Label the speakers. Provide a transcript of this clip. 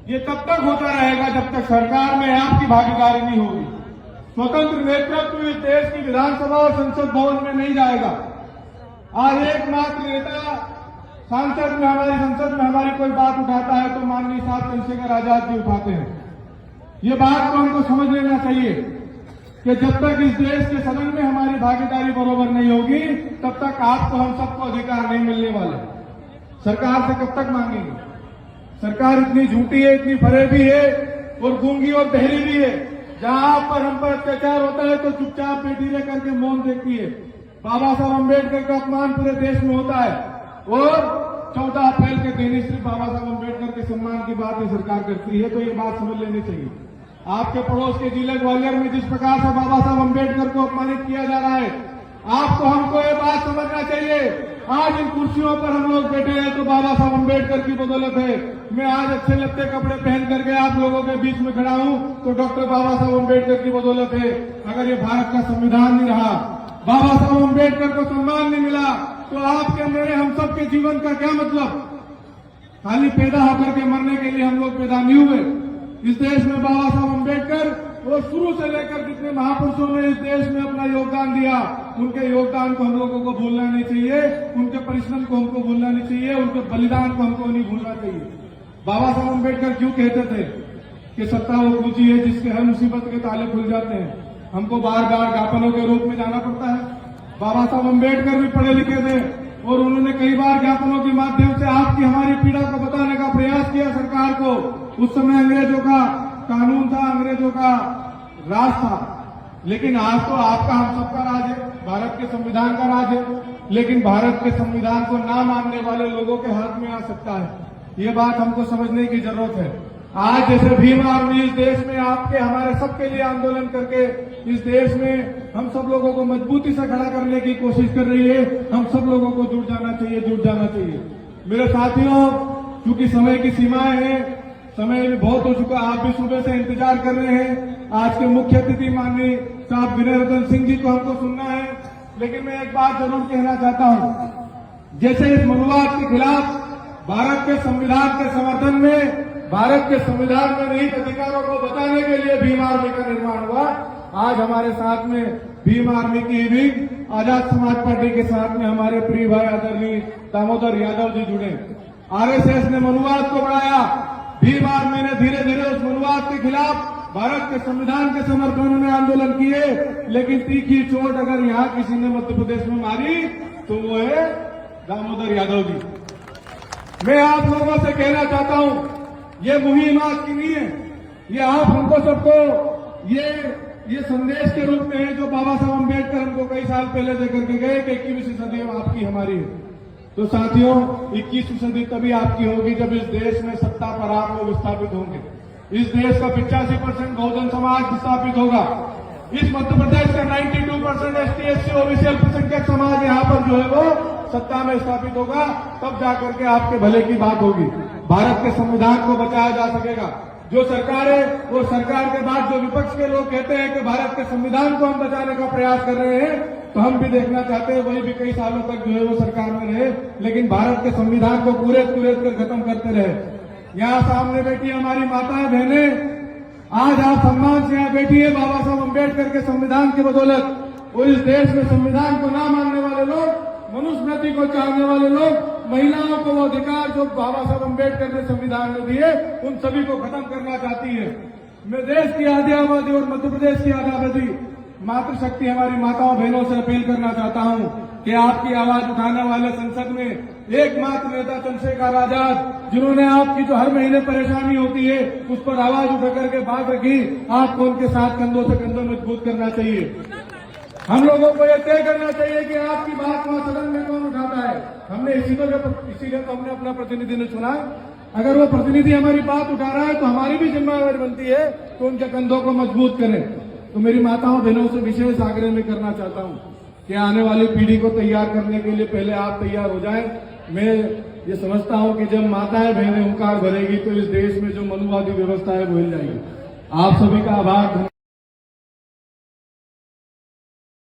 Speaker 1: ये तब तक होता रहेगा जब तक सरकार में आपकी भागीदारी नहीं होगी। स्वतंत्र नेतृत्व इस देश की विधानसभा और संसद भवन में नहीं जाएगा। आज एकमात्र नेता सांसद में, हमारी संसद में हमारी कोई बात उठाता है तो माननीय साहब चंद्रशेखर आजाद जी उठाते हैं। ये बात को हमको समझ लेना चाहिए कि जब तक इस देश के सदन में हमारी भागीदारी बराबर नहीं होगी तब तक आपको, हम सबको अधिकार नहीं मिलने वाले। सरकार से कब तक मांगेंगे? सरकार इतनी झूठी है, इतनी फरेबी है और गूंगी और बहरी भी है। जहां आप पर, हम पर अत्याचार होता है तो चुपचाप पेटी रह करके मौन देखती है। बाबा साहब अम्बेडकर का अपमान पूरे देश में होता है और 14 अप्रैल के दिन सिर्फ बाबा साहब अम्बेडकर के सम्मान की बात ये सरकार करती है। तो ये बात समझ लेनी चाहिए। आपके पड़ोस के जिले ग्वालियर में जिस प्रकार से बाबा साहब अम्बेडकर को अपमानित किया जा रहा है, आपको, हमको ये बात समझना चाहिए। आज इन कुर्सियों पर हम लोग बैठे हैं तो बाबा साहब अम्बेडकर की बदौलत है। मैं आज अच्छे लगते कपड़े पहन करके आप लोगों के बीच में खड़ा हूं तो डॉक्टर बाबा साहब अम्बेडकर की बदौलत है। अगर ये भारत का संविधान नहीं रहा, बाबा साहब अम्बेडकर को सम्मान नहीं मिला तो आपके, मेरे, हम सब के जीवन का क्या मतलब? खाली पैदा होकर के मरने के लिए हम लोग पैदा नहीं हुए। इस देश में बाबा साहब अम्बेडकर वो शुरू से लेकर जितने महापुरुषों ने इस देश में अपना योगदान दिया, उनके योगदान को हम लोगों को भूलना नहीं चाहिए, उनके परिश्रम को हमको भूलना नहीं चाहिए, उनके बलिदान को हमको नहीं भूलना चाहिए। बाबा साहब अम्बेडकर क्यों कहते थे कि सत्ता वो कुंजी है जिसके हर मुसीबत के ताले खुल जाते हैं? हमको बार बार ज्ञापनों के रूप में जाना पड़ता है। बाबा साहब अम्बेडकर भी पढ़े लिखे थे और उन्होंने कई बार ज्ञापनों के माध्यम से आपकी, हमारी पीड़ा को बताने का प्रयास किया सरकार को। उस समय अंग्रेजों का कानून था, अंग्रेजों का राज था, लेकिन आज तो आपका, हम सबका राज है, भारत के संविधान का राज है। लेकिन भारत के संविधान को ना मानने वाले लोगों के हाथ में आ सकता है। ये बात हमको समझने की जरूरत है। आज जैसे भीम आर्मी इस देश में आपके, हमारे सबके लिए आंदोलन करके इस देश में हम सब लोगों को मजबूती से खड़ा करने की कोशिश कर रही है। हम सब लोगों को जुट जाना चाहिए, जुट जाना चाहिए। मेरे साथियों, क्योंकि समय की सीमाएं हैं, समय भी बहुत हो चुका, आप भी सुबह से इंतजार कर रहे हैं। आज के मुख्य अतिथि माननीय साहब विनय रतन सिंह जी को हमको सुनना है, लेकिन मैं एक बात जरूर कहना चाहता हूं। जैसे इस मनुवाद के खिलाफ भारत के संविधान के समर्थन में, भारत के संविधान में निहित अधिकारों को बचाने के लिए भीम आर्मी का निर्माण हुआ, आज हमारे साथ में भीम आर्मी की विंग आजाद समाज पार्टी के साथ में हमारे प्रिय भाई आदरणीय दामोदर यादव जी जुड़े। आरएसएस ने मनुवाद को बढ़ाया, भीम आर्मी ने धीरे धीरे उस मनुवाद के खिलाफ भारत के संविधान के समर्थन में आंदोलन किए। लेकिन तीखी चोट अगर यहां किसी ने मध्य प्रदेश में मारी तो वो है दामोदर यादव जी। मैं आप लोगों से कहना चाहता हूं, ये मुहिम आज की नहीं है, ये आप हमको सबको ये संदेश के रूप में है जो बाबा साहब अम्बेडकर हमको कई साल पहले देकर के गए कि 21वीं सदी आपकी, हमारी है। तो साथियों, 21वीं सदी तभी आपकी होगी जब इस देश में सत्ता पर आप लोग स्थापित होंगे। इस देश का 85% बहुजन समाज स्थापित होगा। इस मध्य प्रदेश का 92% एसटी, एससी, ओबीसी, अल्पसंख्यक समाज यहाँ पर जो है वो सत्ता में स्थापित होगा। तब जाकर के आपके भले की बात होगी, भारत के संविधान को बचाया जा सकेगा। जो सरकार है वो सरकार के बाद जो विपक्ष के लोग कहते हैं कि भारत के संविधान को हम बचाने का प्रयास कर रहे हैं, तो हम भी देखना चाहते हैं वही भी कई सालों तक जो है वो सरकार में रहे, लेकिन भारत के संविधान को कुरेद कर खत्म करते रहे। यहाँ सामने बैठी हमारी माताएं, बहनें, आज आप सम्मान से यहाँ बैठी है बाबा साहब अम्बेडकर के संविधान की बदौलत। वो इस देश में संविधान को ना मानने वाले लोग, मनुस्मृति को चाहने वाले लोग, महिलाओं को वो अधिकार जो बाबा साहब अम्बेडकर ने संविधान में दिए, उन सभी को खत्म करना चाहती है। मैं देश की आधी आबादी और मध्य प्रदेश की आधी आबादी, मातृशक्ति हमारी माताओं बहनों से अपील करना चाहता हूं कि आपकी आवाज उठाने वाले संसद में एकमात्र नेता चंद्रशेखर आजाद, जिन्होंने आपकी जो हर महीने परेशानी होती है उस पर आवाज उठा करके बात रखी, आपको उनके साथ कंधों से कंधों मजबूत करना चाहिए। हम लोगों को यह तय करना चाहिए कि आपकी बात वहां सदन में कौन उठाता है। हमने इसीलिए तो हमने अपना प्रतिनिधि ने चुना। अगर वो प्रतिनिधि हमारी बात उठा रहा है तो हमारी भी जिम्मेदारी बनती है तो उनके कंधों को मजबूत करें। तो मेरी माताओं बहनों से विशेष आग्रह में करना चाहता हूं कि आने वाली पीढ़ी को तैयार करने के लिए पहले आप तैयार हो जाएं। मैं ये समझता हूं कि जब माताएं बहनें हुंकार भरेगी तो इस देश में जो मनुवादी व्यवस्था है वो हिल जाएगी। आप सभी का आभार।